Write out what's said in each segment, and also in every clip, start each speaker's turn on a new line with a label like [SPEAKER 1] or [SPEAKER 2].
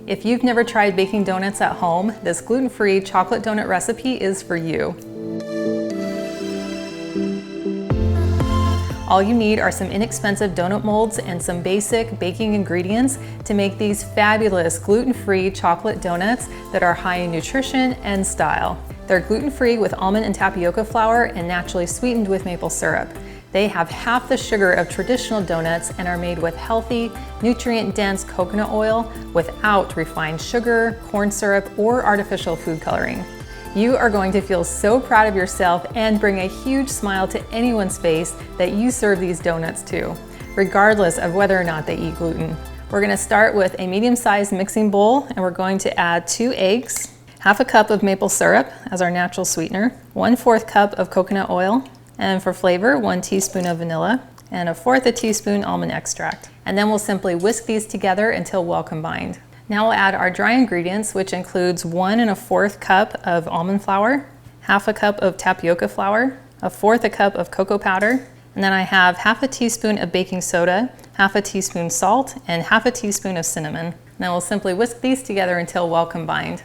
[SPEAKER 1] If you've never tried baking donuts at home, this gluten-free chocolate donut recipe is for you. All you need are some inexpensive donut molds and some basic baking ingredients to make these fabulous gluten-free chocolate donuts that are high in nutrition and style. They're gluten-free with almond and tapioca flour and naturally sweetened with maple syrup. They have half the sugar of traditional donuts and are made with healthy, nutrient-dense coconut oil without refined sugar, corn syrup, or artificial food coloring. You are going to feel so proud of yourself and bring a huge smile to anyone's face that you serve these donuts to, regardless of whether or not they eat gluten. We're going to start with a medium-sized mixing bowl, and we're going to add 2 eggs, half a cup of maple syrup as our natural sweetener, 1/4 cup of coconut oil, and for flavor, 1 teaspoon of vanilla, and 1/4 teaspoon almond extract. And then we'll simply whisk these together until well combined. Now we'll add our dry ingredients, which includes 1 1/4 cup of almond flour, half a cup of tapioca flour, 1/4 cup of cocoa powder, and then I have half a teaspoon of baking soda, half a teaspoon salt, and half a teaspoon of cinnamon. Now we'll simply whisk these together until well combined.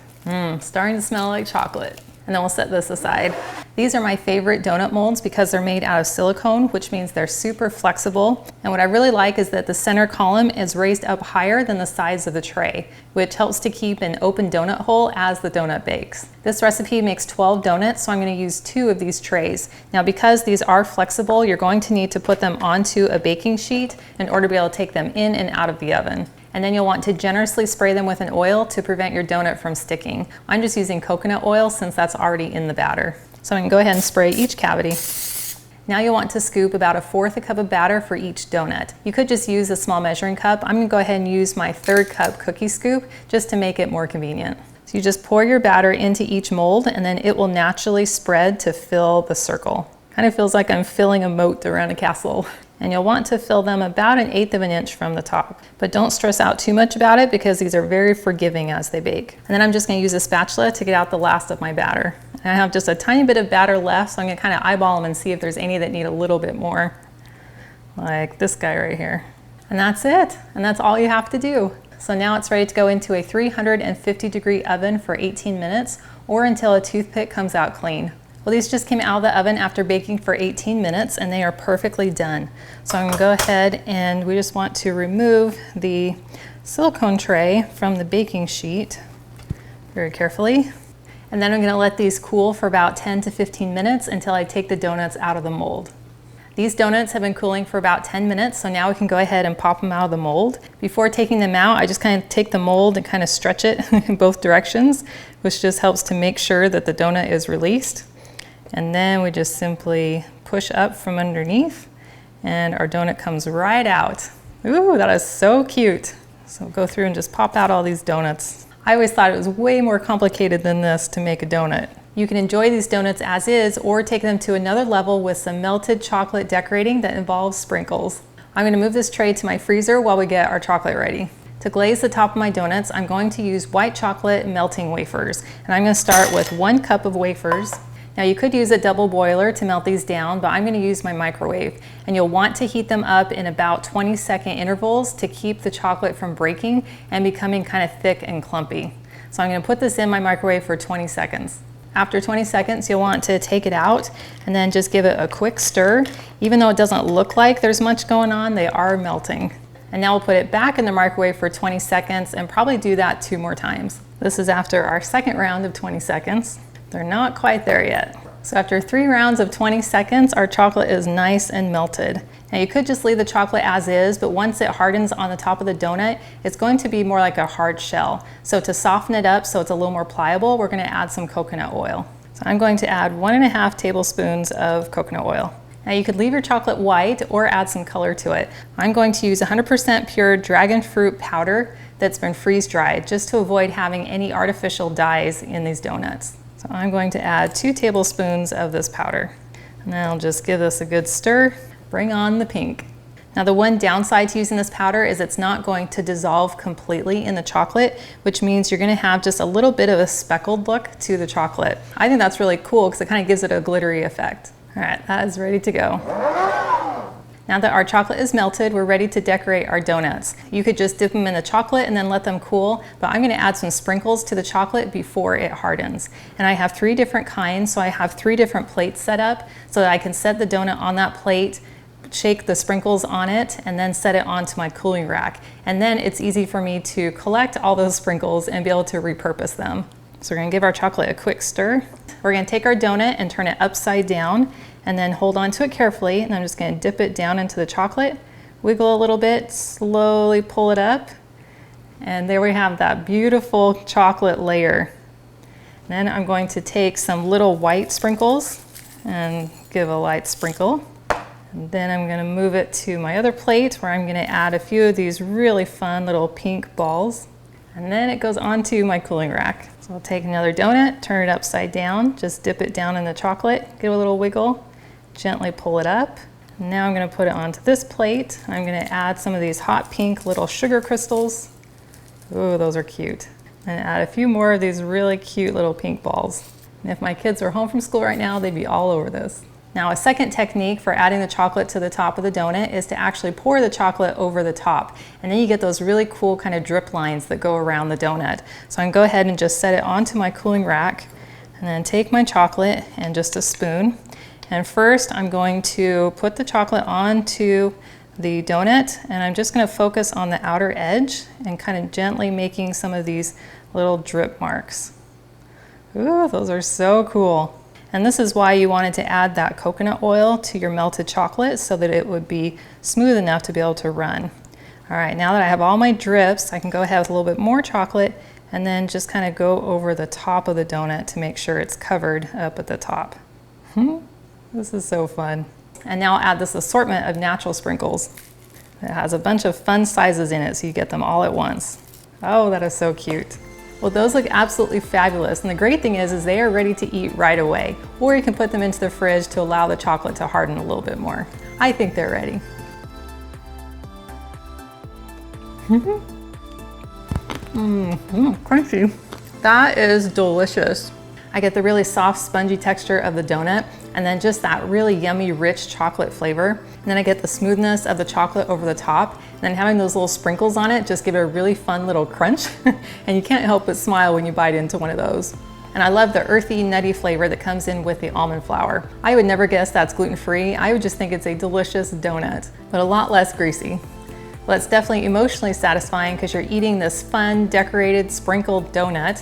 [SPEAKER 1] Starting to smell like chocolate. And then we'll set this aside. These are my favorite donut molds because they're made out of silicone, which means they're super flexible. And what I really like is that the center column is raised up higher than the sides of the tray, which helps to keep an open donut hole as the donut bakes. This recipe makes 12 donuts, so I'm going to use 2 of these trays. Now, because these are flexible, you're going to need to put them onto a baking sheet in order to be able to take them in and out of the oven. And then you'll want to generously spray them with an oil to prevent your donut from sticking. I'm just using coconut oil since that's already in the batter. So I'm gonna go ahead and spray each cavity. Now you'll want to scoop about 1/4 cup of batter for each donut. You could just use a small measuring cup. I'm gonna go ahead and use my 1/3 cup cookie scoop just to make it more convenient. So you just pour your batter into each mold and then it will naturally spread to fill the circle. Kind of feels like I'm filling a moat around a castle. And you'll want to fill them about 1/8 of an inch from the top. But don't stress out too much about it because these are very forgiving as they bake. And then I'm just gonna use a spatula to get out the last of my batter. And I have just a tiny bit of batter left, so I'm gonna kind of eyeball them and see if there's any that need a little bit more. Like this guy right here. And that's it, and that's all you have to do. So now it's ready to go into a 350-degree oven for 18 minutes or until a toothpick comes out clean. Well, these just came out of the oven after baking for 18 minutes and they are perfectly done. So I'm gonna go ahead and we just want to remove the silicone tray from the baking sheet very carefully. And then I'm gonna let these cool for about 10 to 15 minutes until I take the donuts out of the mold. These donuts have been cooling for about 10 minutes, so now we can go ahead and pop them out of the mold. Before taking them out, I just kind of take the mold and kind of stretch it in both directions, which just helps to make sure that the donut is released. And then we just simply push up from underneath and our donut comes right out. Ooh, that is so cute. So go through and just pop out all these donuts. I always thought it was way more complicated than this to make a donut. You can enjoy these donuts as is or take them to another level with some melted chocolate decorating that involves sprinkles. I'm gonna move this tray to my freezer while we get our chocolate ready. To glaze the top of my donuts, I'm going to use white chocolate melting wafers. And I'm gonna start with 1 cup of wafers. Now you could use a double boiler to melt these down, but I'm going to use my microwave. And you'll want to heat them up in about 20-second intervals to keep the chocolate from breaking and becoming kind of thick and clumpy. So I'm going to put this in my microwave for 20 seconds. After 20 seconds, you'll want to take it out and then just give it a quick stir. Even though it doesn't look like there's much going on, they are melting. And now we'll put it back in the microwave for 20 seconds and probably do that 2 more times. This is after our second round of 20 seconds. They're not quite there yet. So after 3 rounds of 20 seconds, our chocolate is nice and melted. Now you could just leave the chocolate as is, but once it hardens on the top of the donut, it's going to be more like a hard shell. So to soften it up so it's a little more pliable, we're gonna add some coconut oil. So I'm going to add 1.5 tablespoons of coconut oil. Now you could leave your chocolate white or add some color to it. I'm going to use 100% pure dragon fruit powder that's been freeze dried just to avoid having any artificial dyes in these donuts. So I'm going to add 2 tablespoons of this powder. And then I'll just give this a good stir. Bring on the pink. Now the one downside to using this powder is it's not going to dissolve completely in the chocolate, which means you're gonna have just a little bit of a speckled look to the chocolate. I think that's really cool because it kind of gives it a glittery effect. All right, that is ready to go. Now that our chocolate is melted, we're ready to decorate our donuts. You could just dip them in the chocolate and then let them cool, but I'm gonna add some sprinkles to the chocolate before it hardens. And I have 3 different kinds, so I have 3 different plates set up so that I can set the donut on that plate, shake the sprinkles on it, and then set it onto my cooling rack. And then it's easy for me to collect all those sprinkles and be able to repurpose them. So we're gonna give our chocolate a quick stir. We're gonna take our donut and turn it upside down and then hold on to it carefully. And I'm just gonna dip it down into the chocolate, wiggle a little bit, slowly pull it up. And there we have that beautiful chocolate layer. Then I'm going to take some little white sprinkles and give a light sprinkle. And then I'm gonna move it to my other plate where I'm gonna add a few of these really fun little pink balls. And then it goes onto my cooling rack. So I'll take another donut, turn it upside down, just dip it down in the chocolate, give it a little wiggle, gently pull it up. Now I'm gonna put it onto this plate. I'm gonna add some of these hot pink little sugar crystals. Ooh, those are cute. And add a few more of these really cute little pink balls. And if my kids were home from school right now, they'd be all over this. Now, a second technique for adding the chocolate to the top of the donut is to actually pour the chocolate over the top. And then you get those really cool kind of drip lines that go around the donut. So I can go ahead and just set it onto my cooling rack and then take my chocolate and just a spoon. And first I'm going to put the chocolate onto the donut, and I'm just going to focus on the outer edge and kind of gently making some of these little drip marks. Ooh, those are so cool. And this is why you wanted to add that coconut oil to your melted chocolate so that it would be smooth enough to be able to run. All right, now that I have all my drips, I can go ahead with a little bit more chocolate and then just kind of go over the top of the donut to make sure it's covered up at the top. This is so fun. And now I'll add this assortment of natural sprinkles. It has a bunch of fun sizes in it, so you get them all at once. Oh, that is so cute. Well, those look absolutely fabulous. And the great thing is they are ready to eat right away. Or you can put them into the fridge to allow the chocolate to harden a little bit more. I think they're ready. Crunchy. That is delicious. I get the really soft, spongy texture of the donut, and then just that really yummy, rich chocolate flavor. And then I get the smoothness of the chocolate over the top, and then having those little sprinkles on it just give it a really fun little crunch. And you can't help but smile when you bite into one of those. And I love the earthy, nutty flavor that comes in with the almond flour. I would never guess that's gluten-free. I would just think it's a delicious donut, but a lot less greasy. Well, it's definitely emotionally satisfying because you're eating this fun, decorated, sprinkled donut.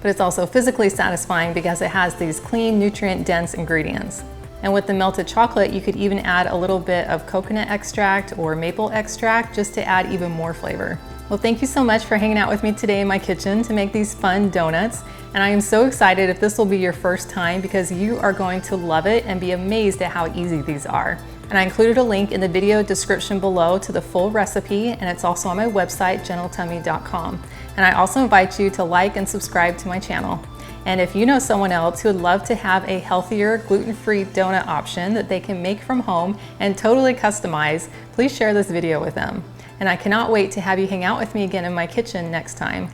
[SPEAKER 1] But it's also physically satisfying because it has these clean, nutrient-dense ingredients. And with the melted chocolate, you could even add a little bit of coconut extract or maple extract just to add even more flavor. Well, thank you so much for hanging out with me today in my kitchen to make these fun donuts. And I am so excited if this will be your first time because you are going to love it and be amazed at how easy these are. And I included a link in the video description below to the full recipe, and it's also on my website, gentletummy.com. And I also invite you to like and subscribe to my channel. And if you know someone else who would love to have a healthier, gluten-free donut option that they can make from home and totally customize, please share this video with them. And I cannot wait to have you hang out with me again in my kitchen next time.